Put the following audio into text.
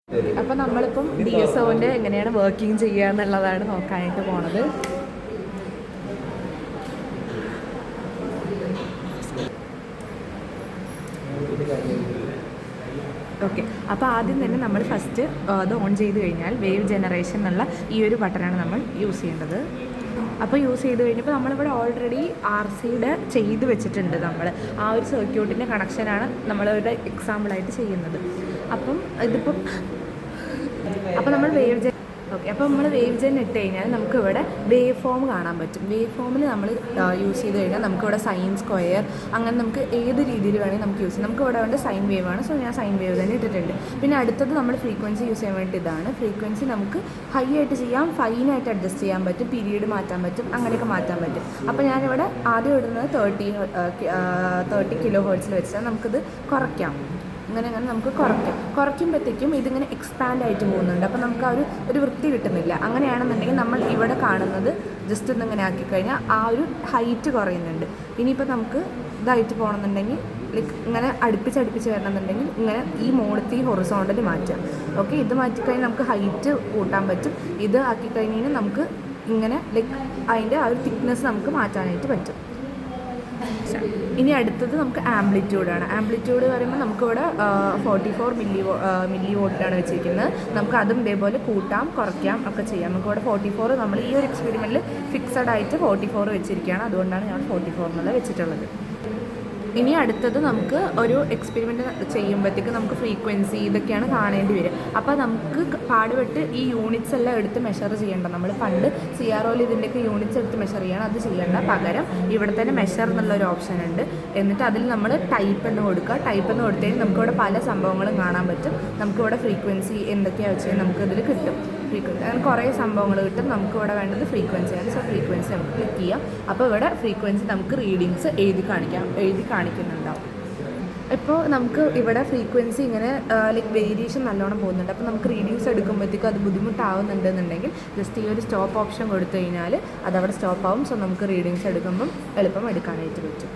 അപ്പോൾ നമ്മളിപ്പം DSOൻ്റെ എങ്ങനെയാണ് വർക്കിംഗ് ചെയ്യുക എന്നുള്ളതാണ് നോക്കാനായിട്ട് പോണത്. ഓക്കെ, അപ്പോൾ ആദ്യം തന്നെ നമ്മൾ ഫസ്റ്റ് അത് ഓൺ ചെയ്ത് കഴിഞ്ഞാൽ വേവ് ജനറേഷൻ എന്നുള്ള ഈ ഒരു ബട്ടണാണ് നമ്മൾ യൂസ് ചെയ്യേണ്ടത്. അപ്പോൾ യൂസ് ചെയ്ത് കഴിഞ്ഞപ്പോൾ നമ്മളിവിടെ ഓൾറെഡി RCയുടെ ചെയ്ത് വെച്ചിട്ടുണ്ട്. നമ്മൾ ആ ഒരു സർക്യൂട്ടിൻ്റെ കണക്ഷനാണ് നമ്മളിവിടെ എക്സാമ്പിളായിട്ട് ചെയ്യുന്നത്. അപ്പം ഇതിപ്പം നമ്മൾ ഓക്കെ, അപ്പോൾ നമ്മൾ വേവ് ജെൻ ഇട്ട് കഴിഞ്ഞാൽ നമുക്കിവിടെ വേവ് ഫോം കാണാൻ പറ്റും. വേവ് ഫോമിൽ നമ്മൾ യൂസ് ചെയ്ത് കഴിഞ്ഞാൽ നമുക്കിവിടെ സൈൻ സ്ക്വയർ അങ്ങനെ നമുക്ക് ഏത് രീതിയിൽ വേണമെങ്കിൽ നമുക്ക് യൂസ് ചെയ്യാം. നമുക്കിവിടെ വേണ്ട സൈൻ വേവ് ആണ്, സോ ഞാൻ സൈൻ വേവ് തന്നെ ഇട്ടിട്ടുണ്ട്. പിന്നെ അടുത്തത് നമ്മൾ ഫ്രീക്വൻസി യൂസ് ചെയ്യാൻ വേണ്ടി ഇതാണ്. ഫ്രീക്വൻസി നമുക്ക് ഹൈ ആയിട്ട് ചെയ്യാം, ഫൈനായിട്ട് അഡ്ജസ്റ്റ് ചെയ്യാൻ പറ്റും, പീരീഡ് മാറ്റാൻ പറ്റും, അങ്ങനെയൊക്കെ മാറ്റാൻ പറ്റും. അപ്പോൾ ഞാനിവിടെ ആദ്യം ഇടുന്നത് 30 കിലോ ഹേർട്സിൽ വെച്ചാൽ നമുക്കിത് കുറയ്ക്കാം. അങ്ങനെ നമുക്ക് കുറയ്ക്കുമ്പോഴത്തേക്കും ഇതിങ്ങനെ എക്സ്പാൻഡ് ആയിട്ട് പോകുന്നുണ്ട്. അപ്പോൾ നമുക്ക് ആ ഒരു വൃത്തി കിട്ടുന്നില്ല. അങ്ങനെയാണെന്നുണ്ടെങ്കിൽ നമ്മൾ ഇവിടെ കാണുന്നത് ജസ്റ്റ് ഒന്നിങ്ങനെ ആക്കിക്കഴിഞ്ഞാൽ ആ ഒരു ഹൈറ്റ് കുറയുന്നുണ്ട്. ഇനിയിപ്പോൾ നമുക്ക് ഇതായിട്ട് പോകണമെന്നുണ്ടെങ്കിൽ ലൈക്ക് ഇങ്ങനെ അടുപ്പിച്ച് വരണമെന്നുണ്ടെങ്കിൽ ഇങ്ങനെ ഈ മോഡത്തെ ഈ ഹൊറിസോണ്ടൽ മാറ്റാം. ഓക്കെ, ഇത് മാറ്റിക്കഴിഞ്ഞാൽ നമുക്ക് ഹൈറ്റ് കൂട്ടാൻ പറ്റും. ഇത് ആക്കിക്കഴിഞ്ഞാൽ നമുക്ക് ഇങ്ങനെ ലൈക്ക് അതിൻ്റെ ആ ഒരു തിക്നെസ് നമുക്ക് മാറ്റാനായിട്ട് പറ്റും. ഇനി അടുത്തത് നമുക്ക് ആംപ്ലിറ്റ്യൂഡാണ്. ആംപ്ലിറ്റ്യൂഡ് പറയുമ്പോൾ നമുക്കിവിടെ 44 മില്ലി വോട്ടിലാണ് വെച്ചിരിക്കുന്നത്. നമുക്ക് അതും ഇതേപോലെ കൂട്ടാം കുറയ്ക്കാം ഒക്കെ ചെയ്യാം. നമുക്കിവിടെ 44 നമ്മൾ ഈ ഒരു എക്സ്പെരിമെൻറ്റിൽ ഫിക്സഡ് ആയിട്ട് 44 വെച്ചിരിക്കുകയാണ്. അതുകൊണ്ടാണ് ഞാൻ 44 എന്നുള്ളത് വെച്ചിട്ടുള്ളത്. ഇനി അടുത്തത് നമുക്ക് ഒരു എക്സ്പെരിമെൻറ്റ് ചെയ്യുമ്പോഴത്തേക്ക് നമുക്ക് ഫ്രീക്വൻസി ഇതൊക്കെയാണ് കാണേണ്ടി വരിക. അപ്പോൾ നമുക്ക് പാടുപെട്ട് ഈ യൂണിറ്റ്സ് എല്ലാം എടുത്ത് മെഷർ ചെയ്യേണ്ട. നമ്മൾ പണ്ട് CROയിൽ ഇതിൻ്റെയൊക്കെ യൂണിറ്റ്സ് എടുത്ത് മെഷർ ചെയ്യണം, അത് ചെയ്യേണ്ട. പകരം ഇവിടെ തന്നെ മെഷർ എന്നുള്ളൊരു ഓപ്ഷൻ ഉണ്ട്. എന്നിട്ട് അതിൽ നമ്മൾ ടൈപ്പ് എന്ന് കൊടുക്കുക. ടൈപ്പ് എന്ന് കൊടുത്തതിന് നമുക്കിവിടെ പല സംഭവങ്ങളും കാണാൻ പറ്റും. നമുക്കിവിടെ ഫ്രീക്വൻസി എന്തൊക്കെയാണെന്ന് വെച്ചാൽ നമുക്കിതിൽ കിട്ടും. ഫ്രീക്വൻസി അങ്ങനെ കുറേ സംഭവങ്ങൾ കിട്ടും. നമുക്കിവിടെ വേണ്ടത് ഫ്രീക്വൻസിയാണ്. സോ ഫ്രീക്വൻസി നമുക്ക് ക്ലിക്ക് ചെയ്യാം. അപ്പോൾ ഇവിടെ ഫ്രീക്വൻസി നമുക്ക് റീഡിങ്സ് എഴുതി കാണിക്കുന്നുണ്ടാവും. ഇപ്പോൾ നമുക്ക് ഇവിടെ ഫ്രീക്വൻസി ഇങ്ങനെ ലൈക്ക് വേരിയേഷൻ നല്ലോണം പോകുന്നുണ്ട്. അപ്പോൾ നമുക്ക് റീഡിങ്സ് എടുക്കുമ്പോഴത്തേക്കും അത് ബുദ്ധിമുട്ടാവുന്നുണ്ടെന്നുണ്ടെങ്കിൽ ജസ്റ്റ് ഈ ഒരു സ്റ്റോപ്പ് ഓപ്ഷൻ കൊടുത്തു കഴിഞ്ഞാൽ അതവിടെ സ്റ്റോപ്പ് ആവും. സോ നമുക്ക് റീഡിങ്സ് എടുക്കുമ്പം എളുപ്പം എടുക്കാനായിട്ട് പറ്റും.